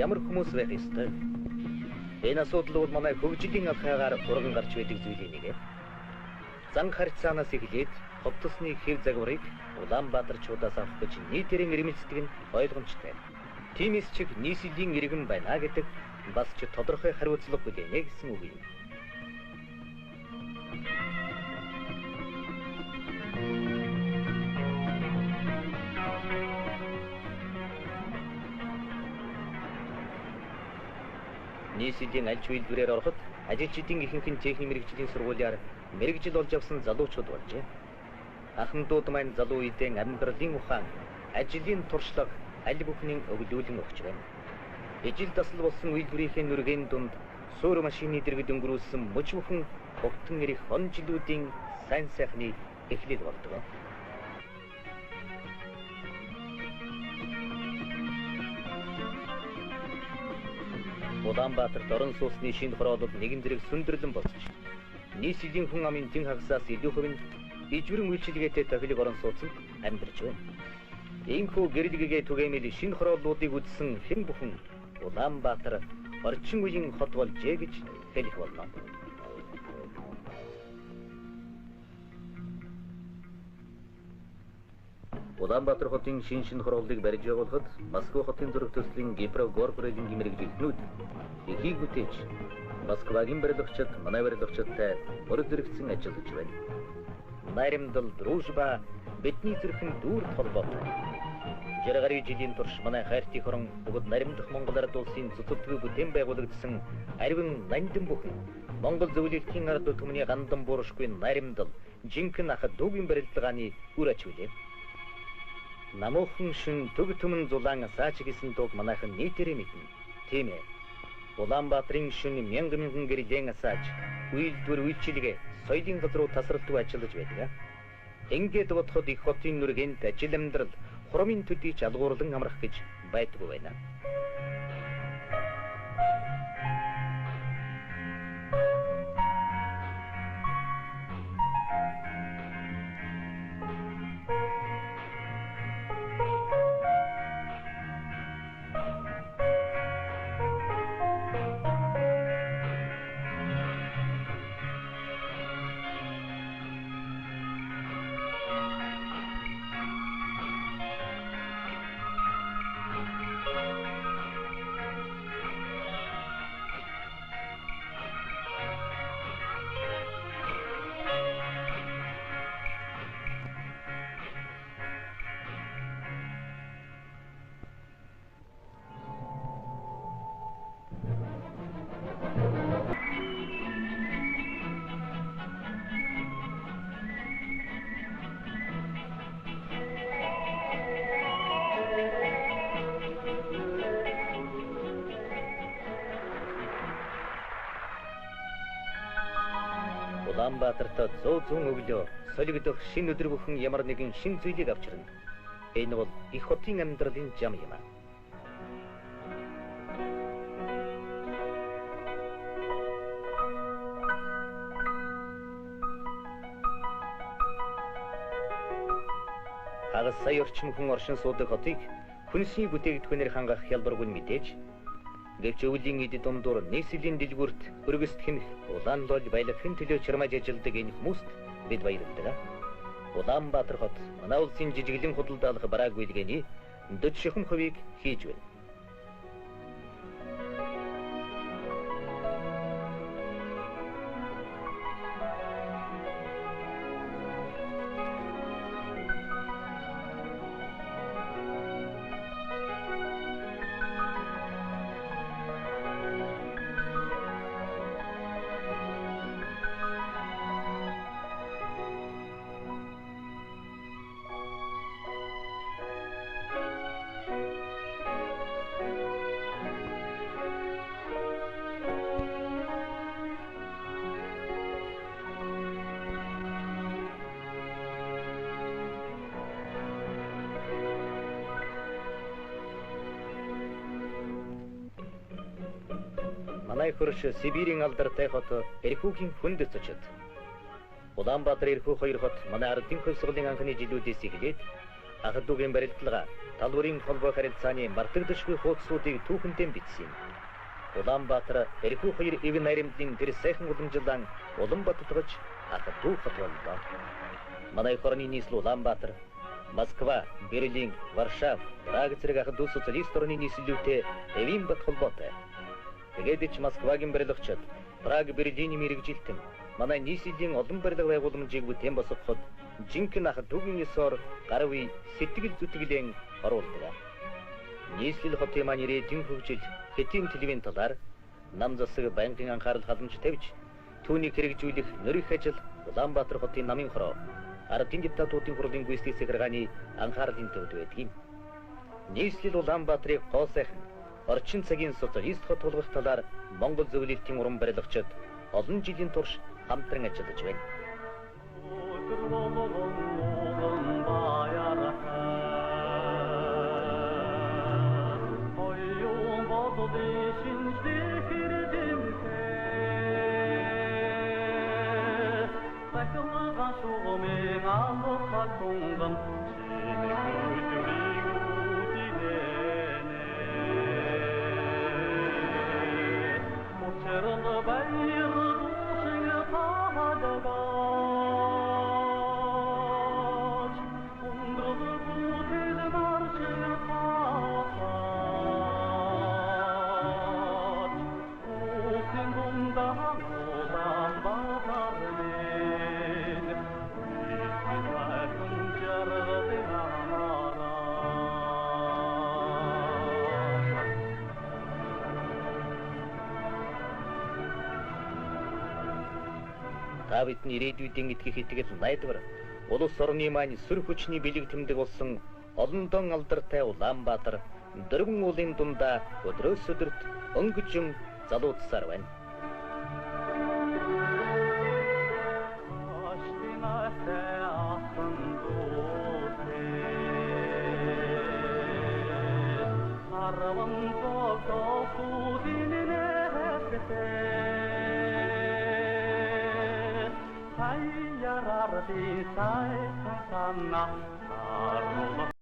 ямар хүмүүс байх ёстой? Энэ асуудал бол манай хөгжлийн алхаагаар урган гарч байдаг зүйлийн нэг. Зан харьцаанаас эхлээд ховтосны хэв загварыг Улаанбаатарчуудаас авах гэж нийтээрийн ирмэлцдэг нь ойлгомжтой. Тиймээс ч нийслэлийн иргэн байна гэдэг бас ч тодорхой хариуцлага бүлээнэ гэсэн үг юм. Нийслэлийн аль ч үйлдвэрээр ороход ажилчдын ихэнх нь техник мэргэжлийн сургуулиар мэргэжил болж авсан залуучууд болжээ. Ахмадууд маань залуу үедээ амьдралын ухаан, ажлын туршлага аль бүхнийг өглөөлөн өгч байна. Ижил дасал болсон үйлдвэрийн нүргээн дунд суур машины дэргэд өнгөрүүлсэн мөч бүхэн хогтон ирэх он жилүүдийн сайн сайхны эхлэл болдог. Улаанбаатарт орон сууцны шинэ хороолол нэгэн зэрэг сүндэрлэн болчих. Нийслэлийн хүн амын тэн хагасаас илүү хувь нь ижвэрэн үйлчилгээтэй тохилог орон сууцнд амьдарч байна. Иймхүү гэрэлгэгээ түгээмэл шинэ хорооллуудыг үзсэн хэн бүхэн Улаанбаатар орчин үеийн хот болжээ гэж хэлэх болно. Улаанбаатар хотын шинэ хорооллыг барьж явуулахад Москва хотын зураг төслийн Гипрогоргорын мэргэжилтнүүд эхийг бүтээж Москвагийн барилгачид манай барилгачидтай мөрөг зэрэгцэн ажиллаж байна. Наримдал дружба бидний зүрхэн дүүр холбоотой. 60 гаруй жилийн турш манай хайртай хорон бүгд наримдах Монгол ард улсын зүтгэл бүтээн байгуулагдсан аривын нандин бүхэн Монгол зөвлөлтийн ард түмний гандан бууршгүй наримдал жинхэнэ ах дүүгийн барилгааны үр ач үлээ. Намуухан шин төг төмөн зулаан асаач гэсэн дуу манайхан нийтээрээ мэднэ. Тийм ээ. Улаанбаатарын шин мянган гэрлэн асаач үйлдвэр үйлчилгээ соёлын газруу тасралтгүй ажиллаж байдаг. Ингээд бодоход их хотын нүргэнд ажил амьдрал хурамын төдий ч алгуурлан амрах гэж байдгүй байна. Улаанбаатарт зүүн өглөө солигдох шинэ өдөр бүхэн ямар нэгэн шинэ зүйлийг авчирна. Энэ бол их хотын амьдралын зам юм. Хагас сая орчим хүн оршин суудаг хотыг хүнсний бүтээгдэхүүнээр хангах хялбаргүй мэдээж. Гэвч өвлийн эд дундуур нийслэлийн дэлгүүрт өргөст хэмэх улаан лол баялагын төлөө чармаж ажилдаг энэ хүмүүст бид баярлалаа. Улаанбаатар хот манай улсын жижиглэн худалдаалах барааг үйлгээний 40% хийж байна. Манай хөрш Сибирийн алдартай хот Эрхүүгийн хүндэт очид. Улаанбаатар Эрхүү хоёр хот манай ардын хувьсгалын анхны жилүүдээс эхлээд Ахадугийн барилдлага талбарын холбоо харилцааны мартагдашгүй хуудсуудыг түүхэндээ бичсэн. Улаанбаатар эрхүү хоёр ивэн наримдлын тэр сайхан уламжлан Улаанбаатар тогж Ахадуг хот боллоо. Манай хорны нийслэл Улаанбаатар, Москва, Берлин, Варшав, Праг зэрэг Ахадуг социалист орны нийслэлүүтэй эвийн бат холбоотой. Тэгээд ч Москвагийн барилгачид Праг, Берлиний мэрэгжилтэн манай нийслэлийн олон барилга байгууламжийг бүтээн босгоход жинхэнэ Ахадугийн ёсоор гар үе сэтгэл зүтгэлэн оруулдаг. Нийслэл хотын маань ирээдүйн хөгжил Хэтийн телевизийн талаар нам засаг байнгын анхаарал халамж тавьж түүнийг хэрэгжүүлэх нөрөх ажил Улаанбаатар хотын намын хороо ардын депутатуудын хурлын гүйцэтгэх захиргааны анхаарлын төвд байдаг. Нийслэл Улаанбаатарыг гоо сайхан орчин цагийн социалист хот болгох талаар Монгол зөвлөлтийн уран барилгачид олон жилийн турш хамтран ажиллаж байна. Та бидний ирээдүйдэн итгэх итгэл найдвар улс орны маань сүр хүчний бэлэг тэмдэг болсон олон дон алдартай Улаанбаатар дөрвөн уулын дундаа өдрөөс өдөрт өнгөжин залуудсаар байна.